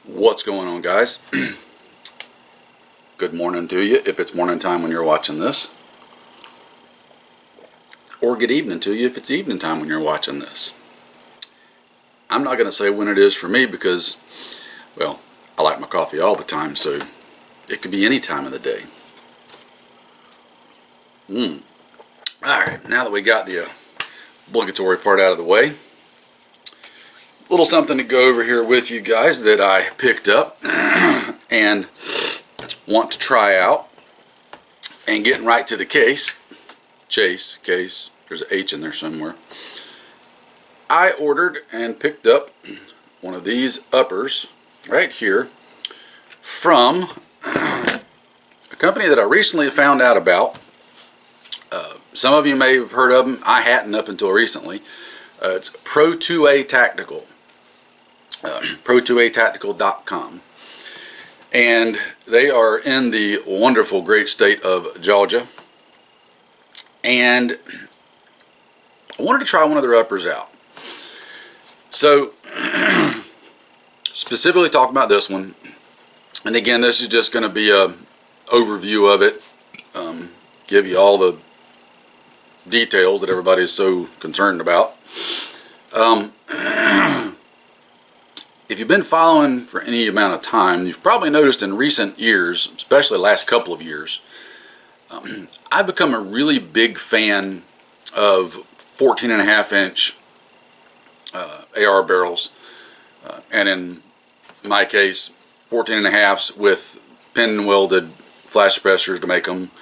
What's going on, guys? Good morning to you if it's morning time when you're watching this, or good evening to you if it's evening time when you're watching this. I'm not going to say when it is for me because, well, I like my coffee all the time, so it could be any time of the day. Alright, now that we got the obligatory part out of the way, a little something to go over here with you guys that I picked up and want to try out. And getting right to the case, there's an H in there somewhere. I ordered and picked up one of these uppers right here from a company that I recently found out about. Some of you may have heard of them. I hadn't up until recently. It's Pro2A-Tactical. Pro2A-Tactical.com. And they are in the wonderful, great state of Georgia. And I wanted to try one of their uppers out. So, specifically talking about this one. And again, this is just going to be an overview of it. Give you all the details that everybody is so concerned about. If you've been following for any amount of time, you've probably noticed in recent years, especially the last couple of years, I've become a really big fan of 14.5-inch AR barrels, and in my case, 14.5s with pin welded flash suppressors to make them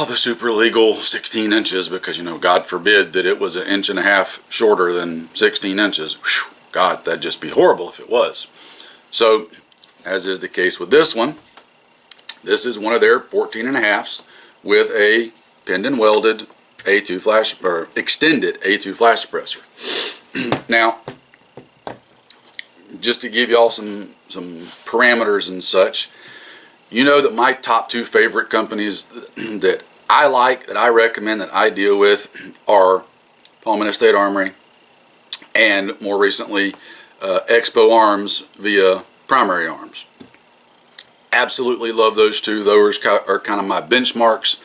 the super legal 16 inches, because, you know, God forbid that it was 1.5 inches shorter than 16 inches. Whew, God, that'd just be horrible if it was. So, as is the case with this one, this is one of their 14.5s with a pinned and welded A2 flash, or extended A2 flash suppressor. Now, just to give y'all some parameters and such, you know that my top two favorite companies that I like, that I recommend, that I deal with are Palmetto State Armory and more recently Expo Arms via Primary Arms. Absolutely love those two. Those are kind of my benchmarks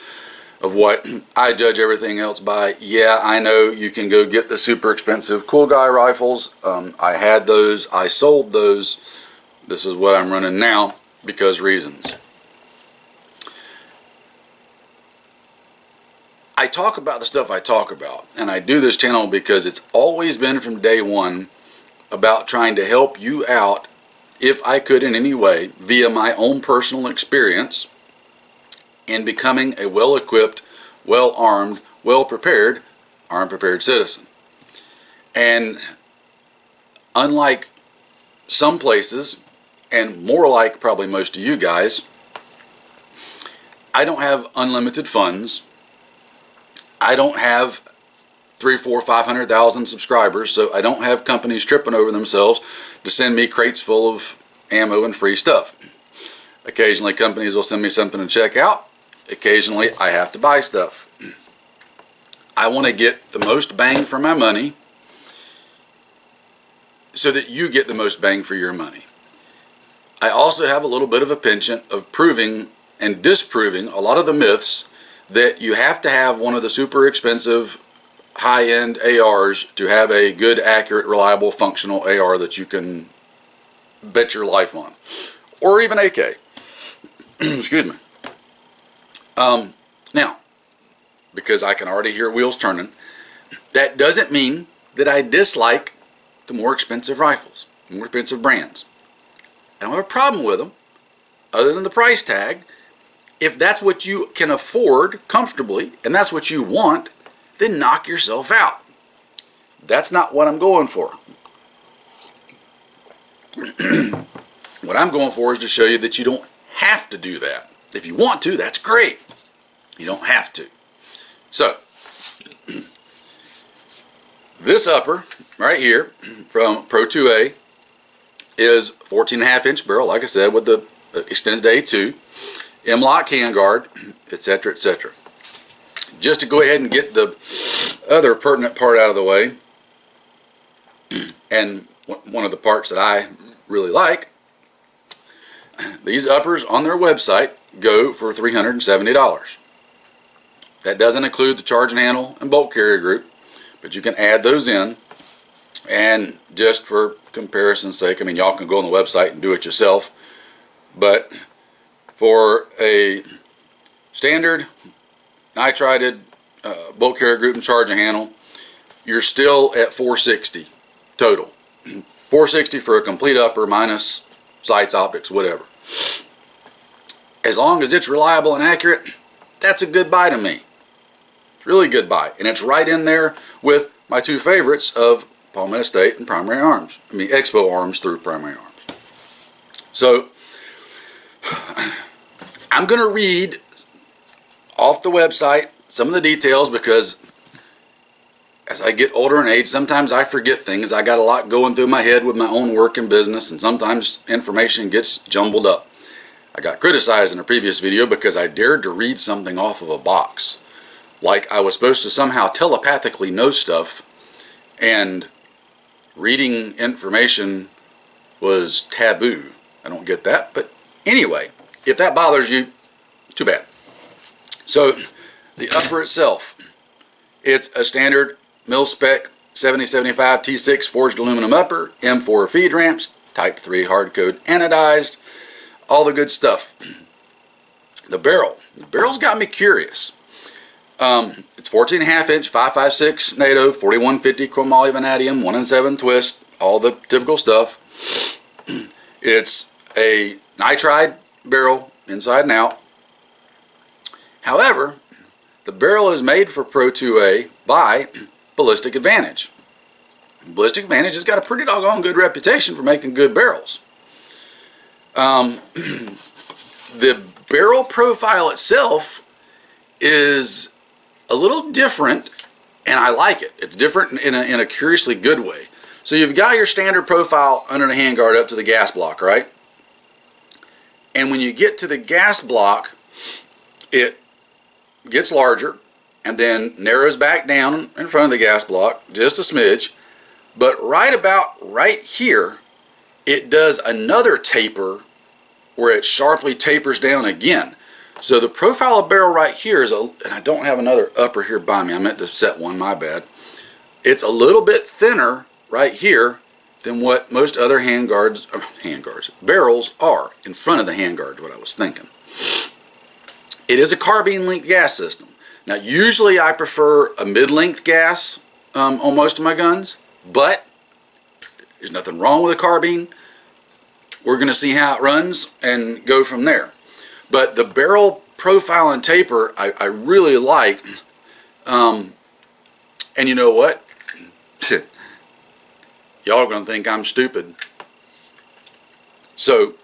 of what I judge everything else by. Yeah, I know you can go get the super expensive Cool Guy rifles. I had those. I sold those. This is what I'm running now because reasons. I talk about the stuff I talk about, and I do this channel because it's always been from day one about trying to help you out if I could in any way via my own personal experience in becoming a well-equipped, well-armed, well-prepared, armed-prepared citizen. And unlike some places, and more like probably most of you guys, I don't have unlimited funds. I don't have 300,000, 400,000, 500,000 subscribers, so I don't have companies tripping over themselves to send me crates full of ammo and free stuff. Occasionally companies will send me something to check out. Occasionally I have to buy stuff. I want to get the most bang for my money so that you get the most bang for your money. I also have a little bit of a penchant of proving and disproving a lot of the myths that you have to have one of the super expensive high-end ARs to have a good, accurate, reliable, functional AR that you can bet your life on. Or even AK. Excuse me. Now, because I can already hear wheels turning, that doesn't mean that I dislike the more expensive rifles, the more expensive brands. I don't have a problem with them, other than the price tag. If that's what you can afford comfortably, and that's what you want, then knock yourself out. That's not what I'm going for. What I'm going for is to show you that you don't have to do that. If you want to, that's great. You don't have to. So, this upper right here from Pro2A is 14.5-inch barrel, like I said, with the extended A2. M-lock handguard, etc., etc. Just to go ahead and get the other pertinent part out of the way, and one of the parts that I really like these uppers on their website go for $370. That doesn't include the charging handle and bolt carrier group, but you can add those in. And just for comparison's sake, I mean, y'all can go on the website and do it yourself, but for a standard nitrided bolt carrier group and charging handle, you're still at $460 total. $460 for a complete upper minus sights, optics, whatever. As long as it's reliable and accurate, that's a good buy to me. It's really a good buy, and it's right in there with my two favorites of Palmetto State and Primary Arms. I mean, Expo Arms through Primary Arms. So I'm going to read off the website some of the details, because as I get older in age, sometimes I forget things. I got a lot going through my head with my own work and business, and sometimes information gets jumbled up. I got criticized in a previous video because I dared to read something off of a box, like I was supposed to somehow telepathically know stuff, and reading information was taboo. I don't get that, but anyway, if that bothers you, too bad. So the upper itself, it's a standard mil-spec 7075 T6 forged aluminum upper, M4 feed ramps, Type 3 hard-code anodized, all the good stuff. The barrel's got me curious. It's 14.5 inch, 5.56 NATO, 4150 chromoly vanadium, 1-in-7 twist, all the typical stuff. It's a nitride barrel inside and out. However, the barrel is made for Pro2A by Ballistic Advantage. Ballistic Advantage has got a pretty doggone good reputation for making good barrels. The barrel profile itself is a little different, and I like it. It's different in a curiously good way. So you've got your standard profile under the handguard up to the gas block, right? And when you get to the gas block, it gets larger and then narrows back down in front of the gas block just a smidge. But right about right here, it does another taper where it sharply tapers down again. So the profile of barrel right here is, and I don't have another upper here by me, I meant to set one, my bad. It's a little bit thinner right here than what most other barrels are. In front of the handguard, what I was thinking. It is a carbine length gas system. Now usually I prefer a mid-length gas on most of my guns, but there's nothing wrong with a carbine. We're going to see how it runs and go from there. But the barrel profile and taper I really like. And you know what? Y'all are going to think I'm stupid. So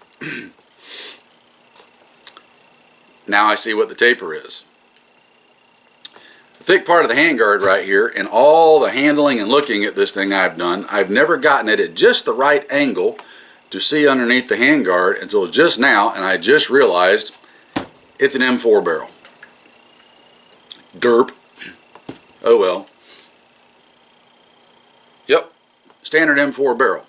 now I see what the taper is. The thick part of the handguard right here, and all the handling and looking at this thing I've done, I've never gotten it at just the right angle to see underneath the handguard until just now, and I just realized it's an M4 barrel. Derp. Oh well. Yep. Standard M4 barrel.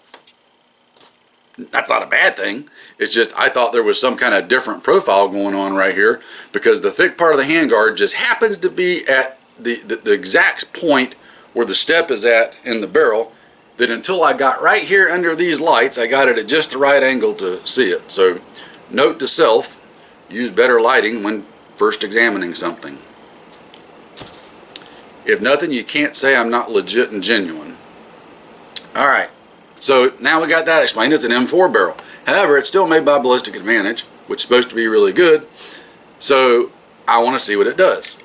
That's not a bad thing. It's just I thought there was some kind of different profile going on right here, because the thick part of the handguard just happens to be at the exact point where the step is at in the barrel, that until I got right here under these lights, I got it at just the right angle to see it. So note to self, use better lighting when first examining something. If nothing, you can't say I'm not legit and genuine. Alright, so now we got that explained. It's an M4 barrel. However, it's still made by Ballistic Advantage, which is supposed to be really good. So I want to see what it does.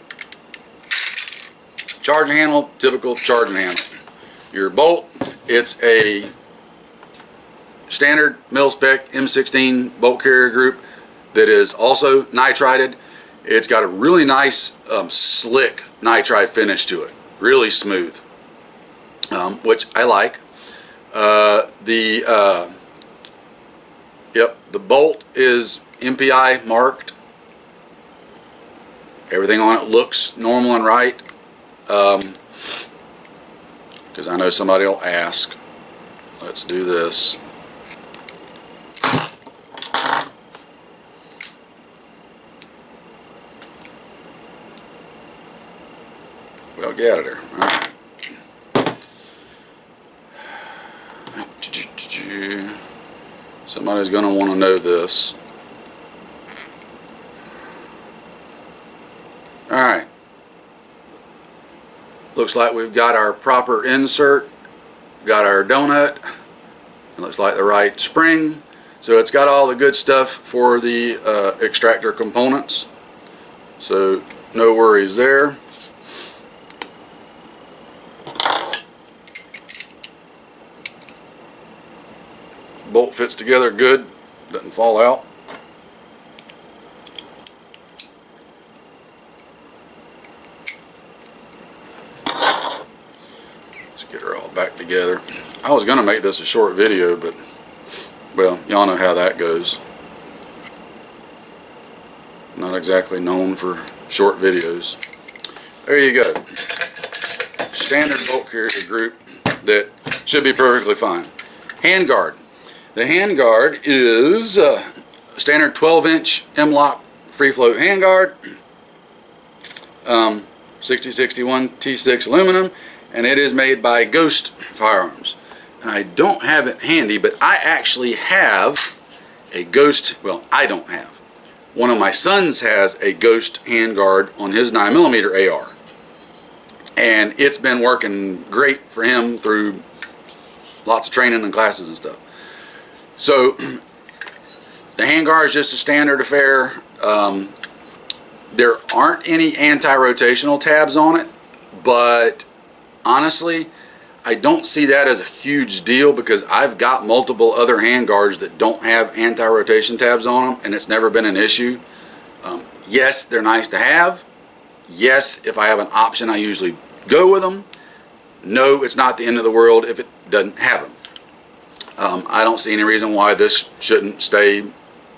Charging handle, typical charging handle. Your bolt, it's a standard mil-spec M16 bolt carrier group that is also nitrided. It's got a really nice slick nitride finish to it, really smooth, which I like. The bolt is MPI marked. Everything on it looks normal and right, because I know somebody will ask. Let's do this. Oh, get out of there. All right. Somebody's going to want to know this. All right. Looks like we've got our proper insert, got our donut. It looks like the right spring. So it's got all the good stuff for the extractor components. So no worries there. Bolt fits together good, doesn't fall out. Let's get her all back together. I was going to make this a short video, but well, y'all know how that goes. Not exactly known for short videos. There you go. Standard bolt carrier group that should be perfectly fine. Handguard. The handguard is a standard 12-inch M-LOK free float handguard, 6061 T6 aluminum, and it is made by Ghost Firearms. And I don't have it handy, but I actually have a Ghost, well, I don't have. One of my sons has a Ghost handguard on his 9mm AR. And it's been working great for him through lots of training and classes and stuff. So the handguard is just a standard affair. There aren't any anti-rotational tabs on it, but honestly, I don't see that as a huge deal because I've got multiple other handguards that don't have anti-rotation tabs on them, and it's never been an issue. Yes, they're nice to have. Yes, if I have an option, I usually go with them. No, it's not the end of the world if it doesn't have them. I don't see any reason why this shouldn't stay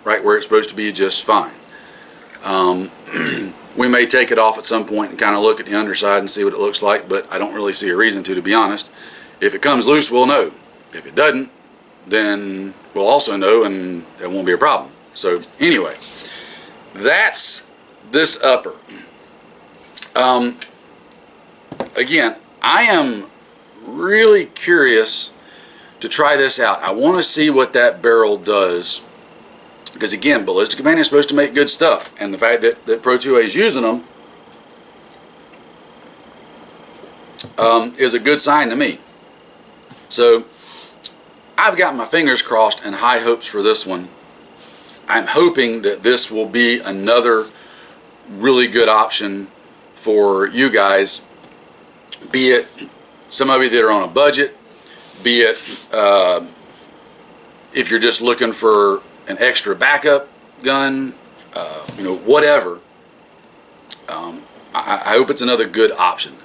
right where it's supposed to be just fine. We may take it off at some point and kind of look at the underside and see what it looks like, but I don't really see a reason to be honest. If it comes loose, we'll know. If it doesn't, then we'll also know and it won't be a problem. So anyway, that's this upper. Again, I am really curious to try this out. I want to see what that barrel does, because again, Ballistic Companion is supposed to make good stuff, and the fact that Pro2A is using them is a good sign to me. So I've got my fingers crossed and high hopes for this one. I'm hoping that this will be another really good option for you guys, be it some of you that are on a budget, be it if you're just looking for an extra backup gun, whatever. I hope it's another good option.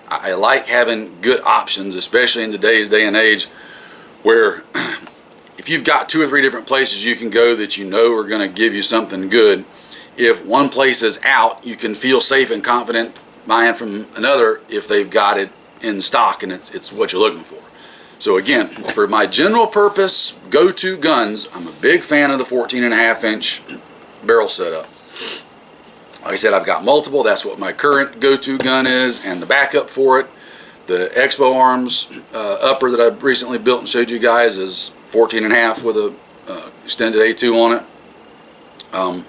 I like having good options, especially in today's day and age where if you've got 2 or 3 different places you can go that you know are going to give you something good, if one place is out, you can feel safe and confident buying from another if they've got it in stock and it's what you're looking for. So again, for my general purpose go-to guns, I'm a big fan of the 14.5-inch barrel setup. Like I said, I've got multiple. That's what my current go-to gun is, and the backup for it, the Expo Arms upper that I recently built and showed you guys, is 14.5 with a extended A2 on it.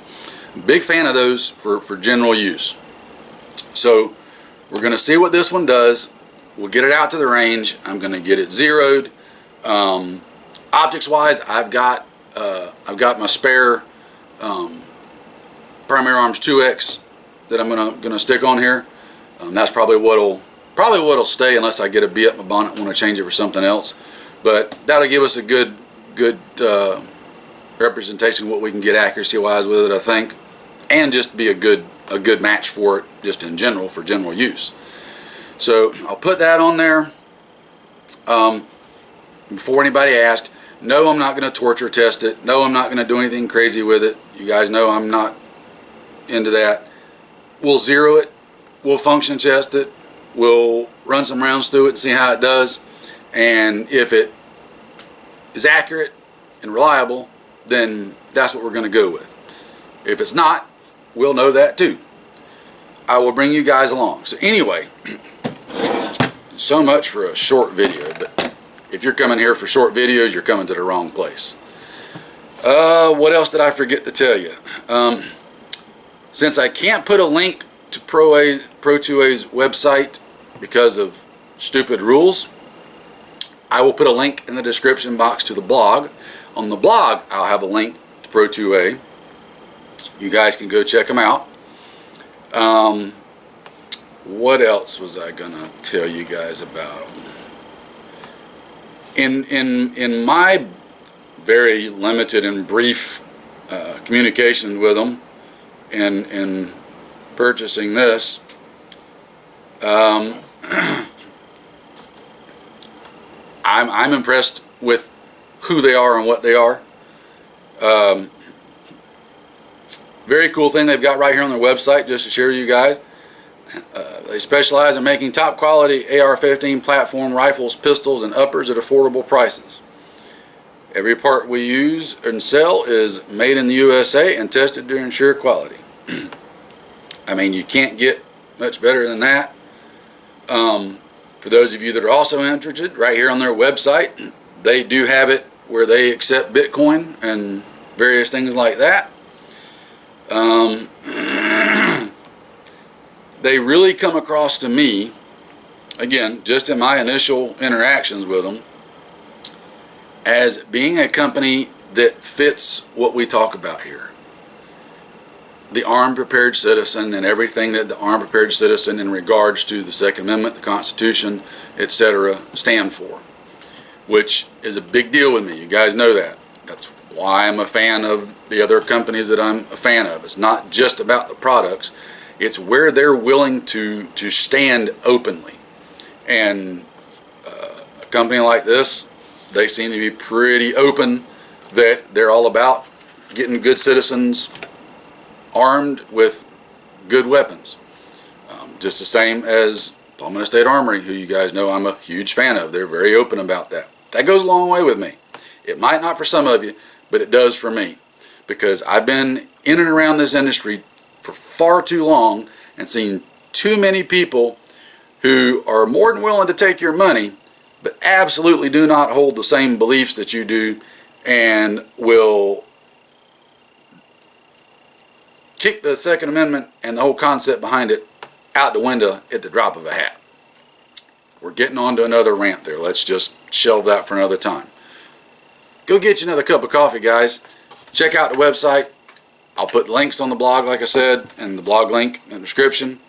Big fan of those for general use. So we're going to see what this one does. We'll get it out to the range. I'm going to get it zeroed. Optics wise, I've got my spare Primary Arms 2X that I'm gonna stick on here. That's probably what'll stay unless I get a bee up my bonnet and want to change it for something else. But that'll give us a good representation of what we can get accuracy wise with it, I think, and just be a good match for it just in general for general use. So I'll put that on there. Before anybody asks, no, I'm not going to torture test it. No, I'm not going to do anything crazy with it. You guys know I'm not into that. We'll zero it. We'll function test it. We'll run some rounds through it and see how it does. And if it is accurate and reliable, then that's what we're going to go with. If it's not, we'll know that too. I will bring you guys along. So anyway, So much for a short video, but if you're coming here for short videos, you're coming to the wrong place. What else did I forget to tell you? Since I can't put a link to Pro2A's website because of stupid rules, I will put a link in the description box to the blog. On the blog, I'll have a link to Pro2A. You guys can go check them out. What else was I gonna tell you guys about? In my very limited and brief communication with them in purchasing this, I'm impressed with who they are and what they are. Very cool thing they've got right here on their website, just to share with you guys. They specialize in making top quality AR-15 platform rifles, pistols, and uppers at affordable prices. Every part we use and sell is made in the USA and tested to ensure quality. I mean, you can't get much better than that. For those of you that are also interested, right here on their website, they do have it where they accept Bitcoin and various things like that. They really come across to me, again, just in my initial interactions with them, as being a company that fits what we talk about here. The armed prepared citizen and everything that the armed prepared citizen in regards to the Second Amendment, the Constitution, etc. stand for, which is a big deal with me. You guys know that. That's why I'm a fan of the other companies that I'm a fan of. It's not just about the products. It's where they're willing to stand openly. And a company like this, they seem to be pretty open that they're all about getting good citizens armed with good weapons. Just the same as Palmetto State Armory, who you guys know I'm a huge fan of. They're very open about that. That goes a long way with me. It might not for some of you, but it does for me. Because I've been in and around this industry for far too long and seen too many people who are more than willing to take your money, but absolutely do not hold the same beliefs that you do, and will kick the Second Amendment and the whole concept behind it out the window at the drop of a hat. We're getting on to another rant there. Let's just shelve that for another time. Go get you another cup of coffee, guys. Check out the website. I'll put links on the blog, like I said, and the blog link in the description.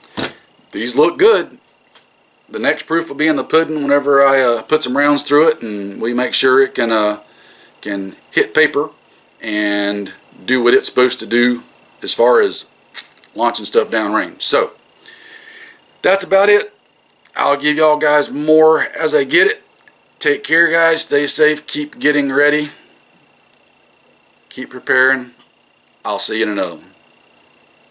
These look good. The next proof will be in the pudding whenever I put some rounds through it and we make sure it can hit paper and do what it's supposed to do as far as launching stuff downrange. So that's about it. I'll give y'all guys more as I get it. Take care, guys. Stay safe. Keep getting ready. Keep preparing. I'll see you in another one.